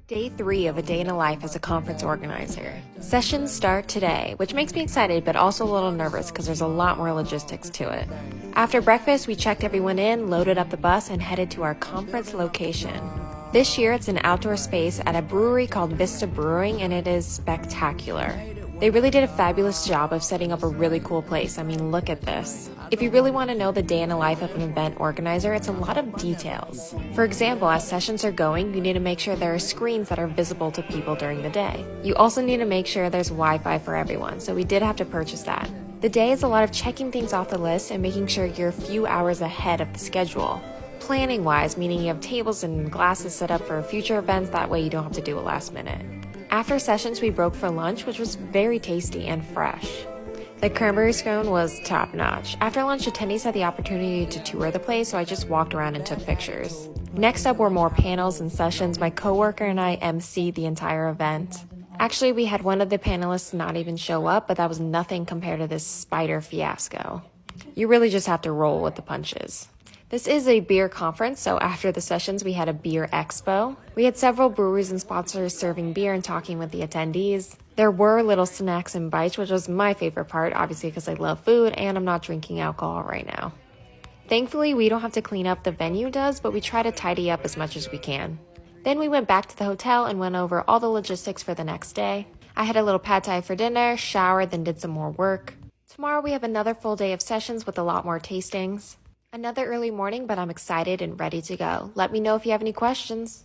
Day 3 of a day in a life as a conference organizer. Sessions start today, which makes me excited but also a little nervous because there's a lot more logistics to it. After breakfast, we checked everyone in, loaded up the bus, and headed to our conference location. This year, it's an outdoor space at a brewery called Vista Brewing, and it is spectacular. They really did a fabulous job of setting up a really cool place. I mean, look at this. If you really want to know the day in the life of an event organizer, it's a lot of details. For example, as sessions are going, you need to make sure there are screens that are visible to people during the day. You also need to make sure there's Wi-Fi for everyone, so we did have to purchase that. The day is a lot of checking things off the list and making sure you're a few hours ahead of the schedule. Planning-wise, meaning you have tables and glasses set up for future events, that way you don't have to do it last minute. After sessions, we broke for lunch, which was very tasty and fresh. The cranberry scone was top-notch. After lunch, attendees had the opportunity to tour the place, so I just walked around and took pictures. Next up were more panels and sessions. My coworker and I emceed the entire event. Actually, we had one of the panelists not even show up, but that was nothing compared to this spider fiasco. You really just have to roll with the punches. This is a beer conference, so after the sessions, we had a beer expo. We had several breweries and sponsors serving beer and talking with the attendees. There were little snacks and bites, which was my favorite part, obviously because I love food and I'm not drinking alcohol right now. Thankfully, we don't have to clean up, the venue does, but we try to tidy up as much as we can. Then we went back to the hotel and went over all the logistics for the next day. I had a little pad thai for dinner, showered, then did some more work. Tomorrow we have another full day of sessions with a lot more tastings. Another early morning, but I'm excited and ready to go. Let me know if you have any questions.